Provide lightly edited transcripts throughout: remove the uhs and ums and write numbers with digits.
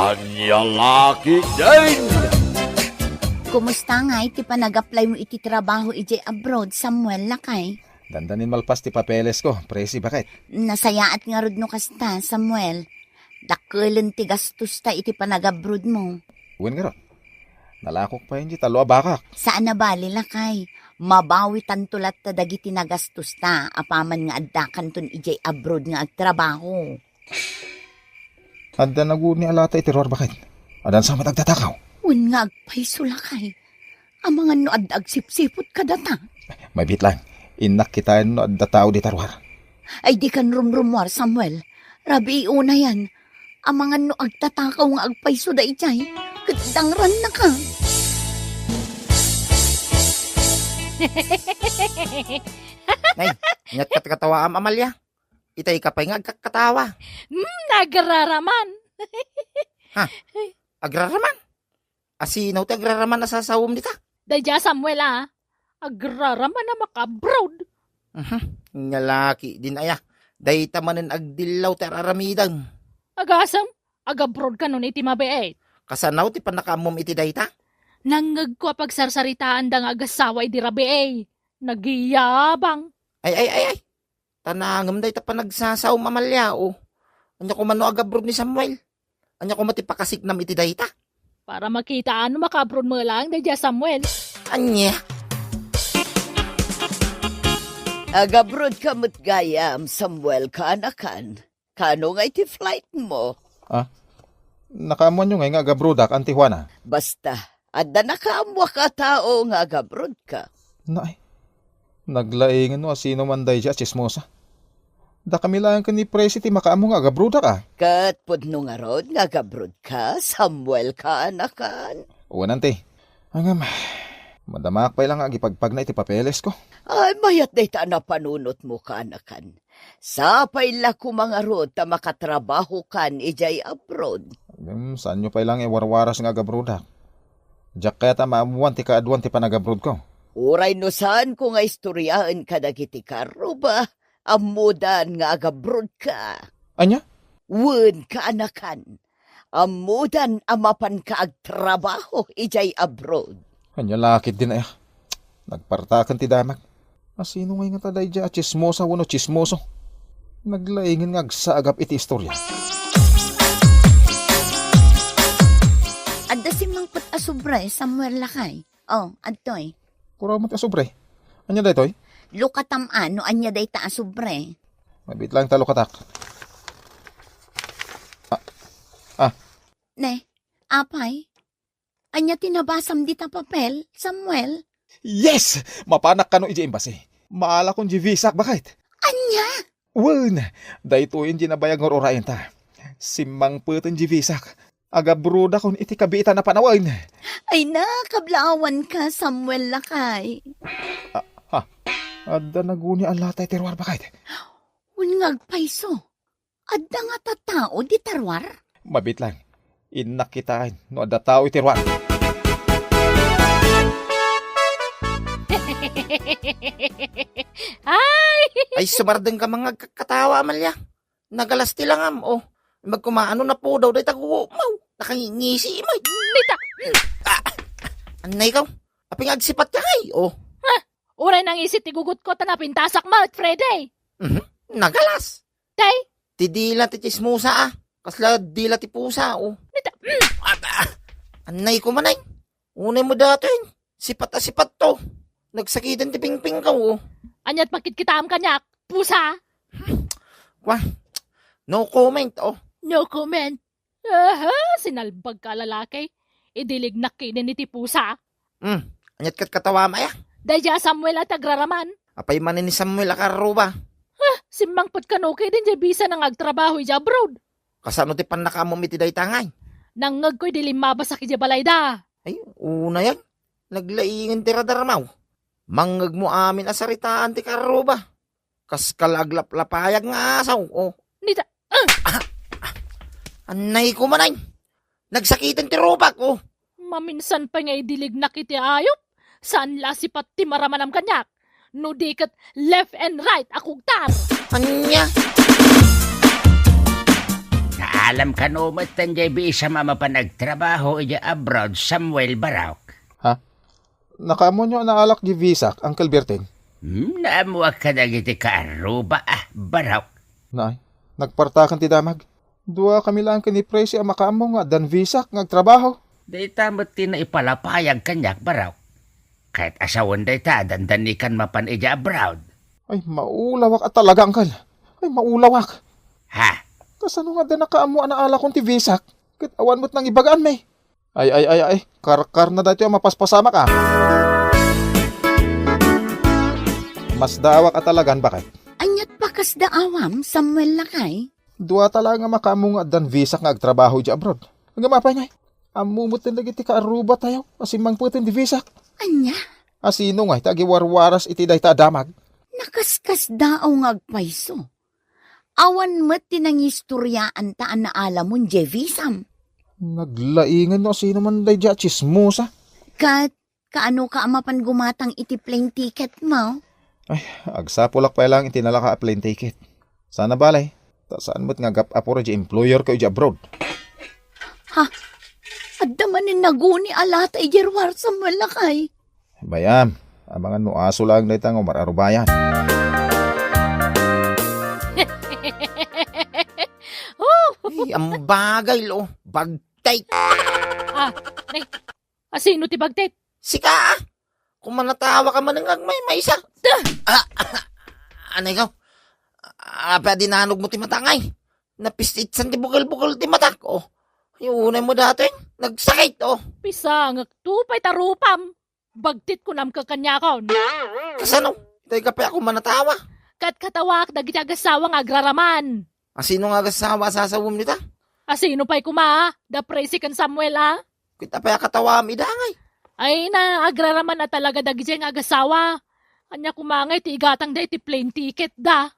Anya laki din! Kumusta nga iti pa nag-apply mo iti trabaho iti abroad, Samuel, lakay? Dandanin malpas ti papeles ko, presi bakit? Nasayaat nga rod no kasta, Samuel. Dakulan ti gastos ta iti pa nag-abroad mo. Uwan nga ron. Nalakok pa yun di talo bakak. Saan na bali, lakay? Mabawi tantulat ta dagiti nagastos ta, apaman nga addakan ton iti abroad nga agtrabaho. Adda naguni alata itiruar bakit? Adan sa matagtatakaw. Un nga agpaiso, lakay. Amangan no addag sipsipot ka data. May bit lang. Inak kita no adda tao di taruar. Ay di kan rumrumwar, Samuel. Rabi una yan. Amangan no agtatakaw nga agpaiso da itay. Katdangran na ka. Nay, ingat kat katawa Amalya. Itay ka pa nga agkakatawa. Nagraraman. Agraraman? Asinaw ti agraraman na sasawom dita. Dadya Samuel agraraman na maka-abroad. Nyalaki din aya. Day tamanin agdilaw ti araramidang. Agasam,ag-abroad ka nun iti mabeet. Kasanaw ti panakamom iti dayta. Nangag ko pagsarsaritaan da nga agasawa iti rabi Nagiyabang. Ay. Tanangam day ta pa nagsasawom Amalya o. Anya ko mano agabroad ni Samuel. Anya ko matipakasiknam iti dayta. Para makita ano maka-abroad mo lang, dadya Samuel. Anya. Agabroad ka mo't gayam, Samuel, kaanakan. Kano nga iti flight mo? Nakamuan nyo nga agabrodak, Antijuana. Basta, adda nakaamwa ka tao nga agabroad ka. Naay. Naglaingan no asino man day siya chismosa. Da kami lang ka ni Presi ti makaamo nga agabrodak ka. Kat pudno nga rod nga agabroad ka, Samuel, kaanakan. Uwan ante. Angam. Madamak pa lang agipagpag na iti papeles ko. Ay, mayat day ta na panunot mo, kaanakan. Sapay la ko mga rod ta makatrabaho kan ijay abroad. Saan nyo pa ilang warwaras nga agabrodak? Diyak kaya ta maamuan ti kaadwan ti panagabroad ko. Uray no saan ko nga istoryaan ka dagiti karo ba? Amudan nga agabroad ka. Anya? Wen kaanakan. Amudan amapan ka agtrabaho ijay abroad. Anya lakit din ay. Nagpartakan ti damag. Asino ngay nga taday dya chismosa wano chismoso. Naglaingin nga agsaagap iti istorya. Adda si mangput asubre, Samuel, lakay. Oh, adtoy. Kuraw mo ti asubre. Anya day toy? Lukatam-an no anya day ta asubre. Mabit lang talo katak. Ne, apay? Anya tinabasam di ta papel, Samuel? Yes! Mapanak ka no iji embase. Maala kong jivisak bakit? Anya? Wen! Daytoyin jinabayag ng orayan ta. Simang putin jivisak. Agabruda kon iti kabita na panawan. Ay na, kablawan ka, Samuel, lakay. Adda naguni ang latay terwar bakit? Unngag paiso. Adda nga tatao di tarwar. Mabit lang. Inakitain no adda tao iti terwar. Ay, sumardeng ka mga kakatawa, Amalya. Nagalasti lang oh. Magkumaano na po daw, day tagumaw. Nakangingisi mo. Nita, Anay ka, aping agsipat ka kay, oh. uray nang isit tigugot ko tanapintasak mo at Friday. Nagalas. Tay, Ti dila ti chismusa Kasla dila ti pusa, oh. nita, Anay ko manay. Unay mo dati, sipat to. Nagsakitan ti pingping ka, oh. anyat makitkitam kanyak, pusa. Wah, no comment, oh. No comment. Sinalbag ka lalaki. Idilig na kinin iti pusa. Anyat kat katawa maya. Dadya Samuel at agraraman. Apay manin ni Samuel akaruba. Simbang pot kanokay din dya bisa nang agtrabaho ija abroad. Kasano ti pannakamom iti day tangay. Nangag ko'y dilim mabasak ija balayda. Ay, una yan. Naglaingin ti radaramaw. Mangag mo amin asaritaan ti karuba. Kas kalaglap-lapayag nga asaw, oh. Nita, Anay ko manay. Nagsakitan ti rubak, oh. maminsan pa nga idilig na kiti ayop. Saan lasipat ti maramanam kanyak? No dikat left and right akugtar. Anya? Alam ka no, matanjay bisa mama pa nagtrabaho ija abroad, Samuel Barauk. Nakaamo nyo na alak di visak, Uncle Berting. Naamuak ka na giti ka Aruba, Barauk. Nay, nagpartakan ti damag. Dua kami lang kini Presi ang makaamo nga dan visak ngagtrabaho. Day tamot ti na ipalapayag kanyak, Barauk. Kahit asawan day ta, dandanikan mapan ija abroad. Ay, maulawak at talaga, Uncle. Ay, maulawak. Ha? Kasano nga din nakaamo na alak kong ti visak? Kit awan mo't nang ibagaan may. Ay, karkar na dati ang mapaspasama ka. Mas dawak at talagan, bakit? Anyat pakas da awam, Samuel lakay. Dua talaga makaamo nga dan visak nga agtrabaho di abroad. Ang gamapay ngay. Amumot din lagi ti ka Aruba tayo. Asimang putin di visak. Anya, Asino nga, tagi warwaras iti day ta damag. nakaskas daaw nga agpayso. Awan met tinangistoryaan taan na alam mo, Jevisam. Naglaingan no sino man day di chismosa. Kat, kaano ka amapan gumatang iti plane ticket mo? Agsapulak pa lang itinala ka a plane ticket. Sana balay. Ta saan mo't nga gap-apura di employer ko di abroad. Adda manin naguni alata ijerwar Samuel lakay. Bayam, abangan no aso lang day tang Omar Arubayan. Ay, ang bagay lo. Bagtay. Asino ti bagtet? Sika! Kung manatawa ka man ng may isa. Ano ikaw? Pwede nanog mo ti matangay. Napistitsan ti bukal-bukal ti matak. Yung unay mo dati, nagsakit. Pisang, tupay tarupam. Bagtit ko nam kakanyakon. Kasano? Tay ka pa ako manatawa. Kat katawak dagiti agasawa nga agraraman. Sino nga gasawa sasawom nita? Asino pa'y kuma, da presi kan Samuel Kita pa katawa midangay. Ay na, agraraman na talaga dagiti nga agasawa. Anya kumangay ti igatang day ti plane ticket da.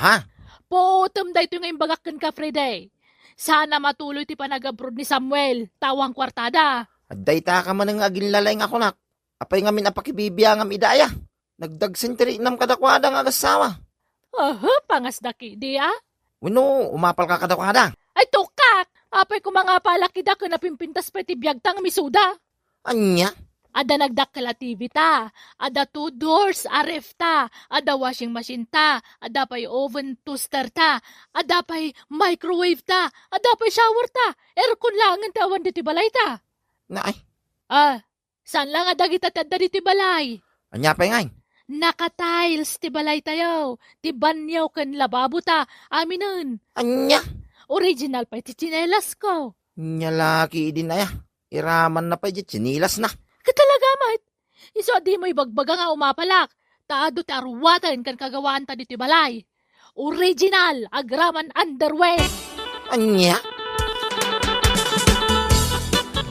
Ha? Puutom day ito nga imbagakan ka, Friday. Sana matuloy ti panag-abroad ni Samuel, tawang kwartada. Adday ta ka man ng aginlalay nga kunak. Apay nga minapakibibiyang ang idaya. Nagdagsintiri nam kadakwada nga gasawa. Pangasdaki, di Wino, umapal ka kadakwada. Ay tukak! Apay ko mga palakida ko na pimpintas pa ti biyagtang misuda. Anya? Ada nagdakkel TV ta, ada 2 doors RF ta, ada washing machine ta, ada pa'y oven toaster ta, ada pa'y microwave ta, ada pa'y shower ta, aircon langan tawan diti balay ta. Naay, Saan lang ada kita tadda diti balay? anya pa ngay. Naka-tiles ti balay tayo, ti banyaw kan lababo ta, aminun. Anya? Original pa ti chinelas ko. Nya laki din na ya. Iraman na pa di chinilas na. Katalaga, mat. Iso di mo ibagbaga nga umapalak. Taado ti arwatan kan kagawaan ta diti balay. Original, agraman underwear. Anya?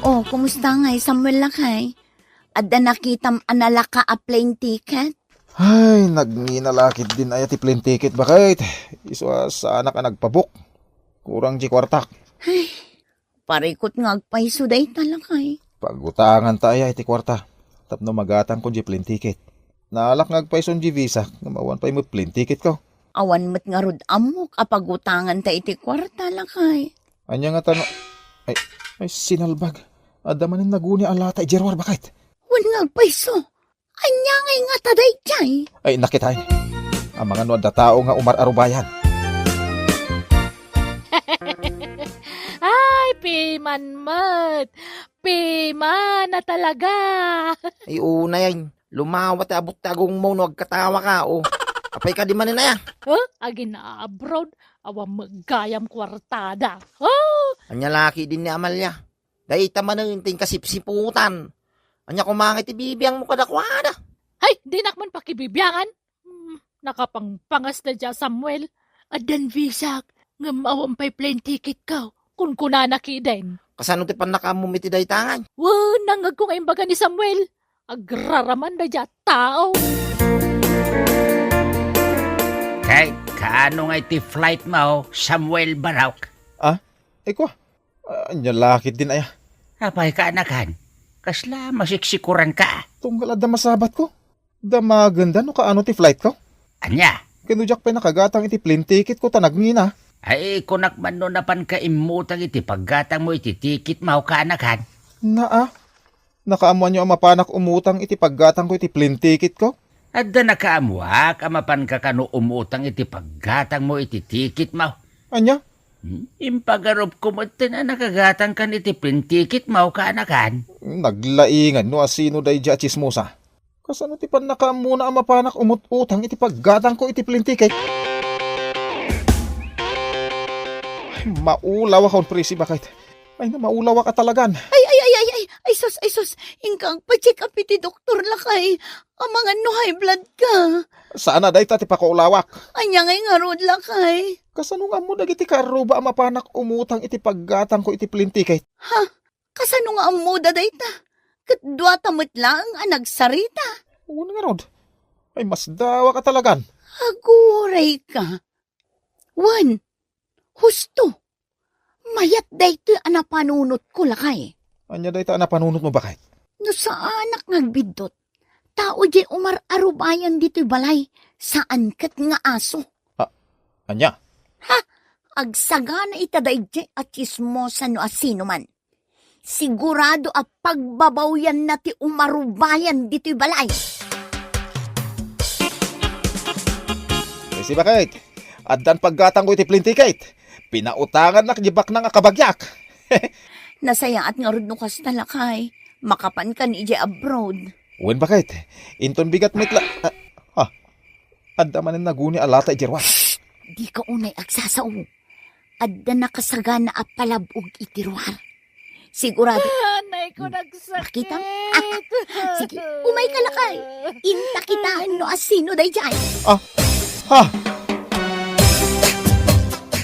Kumusta nga Samuel lakay? Adda nakitam analaka a plane ticket? Ay, nagninalakit din ay ti plane ticket bakit? Iso sa anak ang nagpabok. Kurang di kwartak. Parikot nga agpayso day talakay. Pagutangan tayo iti kwarta. Tapno magatang ko di plane ticket. Naalak ngagpayson di visa. Ngamawan pa mo plane ticket ko. Awan met nga rod amok apagutangan ta iti kwarta lakay. Anya nga tano. Ay sinalbag. Adamanin naguni alata ijerwar bakit? Wan nga agpayso. Anya ngay nga taday jay. Ay nakitay. Ang mga nuad na tao nga Umar Arubayan. Ay, piman mat. Piman na talaga. Ay una yan. Lumawat abot tagong mo no agkatawa ka. Apay ka di man na ya. Agin na abroad. Awang magayam kwartada. Anya laki din ni Amalia. Dahil taman ng ting kasipsiputan. Anya kumangit ibibiyang mo kadakwada. Ay, di nakman pakibibiyangan. Nakapangpangas na dya, Samuel. Adan visak. Ngamawan pa'y plane ticket ka. Kung kunanaki din. Kasano ti pan nakamumiti dahi tangan. Nangag ko ngayon baga ni Samuel. Agraraman na dya tao. Kay, kaano nga iti flight mo, Samuel Barauk? Eko, anya lakit din ay. Apay ka anakan. Kasla masiksikuran ka. Tunggal adda masabat ko. Da maganda no kaano ti flight ko. Anya? Kinujak pa nakagatang iti plane ticket ko tanag ngina. Ay, kunak man no napan ka imutang iti paggatang mo iti tikit mau ka anakan. Naa, nakaamuan nyo ang mapanak umutang iti paggatang ko iti plane ticket ko? Adda nakaamuak, amapan ka kano umutang iti paggatang mo iti tikit mau. Anya? Impagarob ko mo na nakagatang kan iti plane tikit mau ka anakan. Naglaingan no asino day dya chismosa. Kasano ti pan nakaamuna ang mapanak umutang iti paggatang ko iti plane ticket? Ay, maulaw akong presi bakit? Ay na maulaw ka talagan. Ay, sus. Ingkang pa-check up iti doktor lakay. Ang mga no high blood ka. Sana day tati pakulawak. Anya ngay nga rod lakay. Kasano nga mo dagiti karuba ang mapanak umutang iti paggatang ko iti plane ticket? Kasano nga ang muda dayta? Katdwa tamot lang ang nagsarita. Una nga rod. Ay mas dawa ka talagan. Aguray ka. Wan, husto. Mayat dayto ang napanunot ko lakay. Anya day ta na panunot mo bakit? No sa anak nagbidot. Tao di umar arubayan dito'y balay. Saan kat nga aso? Anya? Agsagana itadayjay at chismosa no asino man. Sigurado a pagbabawyan na ti umarubayan dito'y balay. Presi bakit? Addan paggatang ko iti plane ticket. Pinautangan na kajibak na nga kabagyak. Nasaya at nga rod no kas talakay. Makapan ka ni abroad. Uwan bakit? Inton bigat mitla... Adda manin naguni alata ijerwa. Di ka unay agsasaw. Adda nakasagana a palabog itiruar. Sigurado. Anay ko nagsakit. Makita? Sige, umay ka lakay. Inta kitaan no asino day dyan.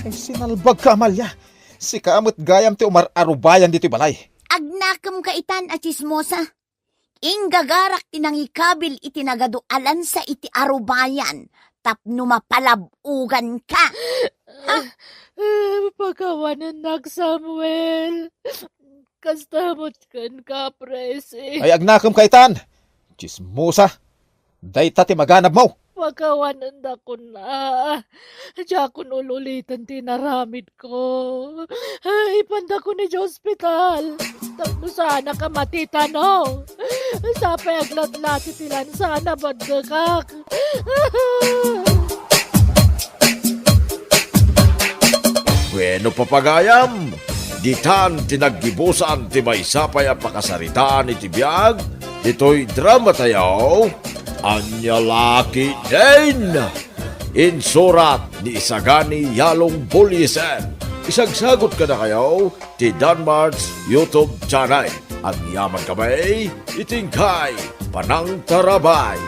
Ay sinalbag ka, Amalia. Si kaamot gayam ti umar arubayan dito balay. Agnakam ka itan at chismosa. Ingagarak tinangikabil itinagadualan sa iti arubayan. Tapno mapalabugan ka. Pagkawanan nag Samuel. Kastamot kan ka, presi. Ay agnakam kaitan. Chismosa. Dayta ti maganab mo. Pagkawanan na ko na. Diya ko nululitan tinaramid ko. Ay, ipanda ko ni hospital. Tapno sana ka matitano. Sapay aglat-lati tilan sana badgakak. Bueno papagayam, ditan tinaggibusan ti may sapay ang pakasaritaan iti biyag, dito'y drama tayaw, Anya Laki din! Insurat ni Isagani Yalong Bulyesen. Isagsagot ka na kayo ti Danmar's YouTube channel. Ang yaman kamay, itingkay, panang tarabay.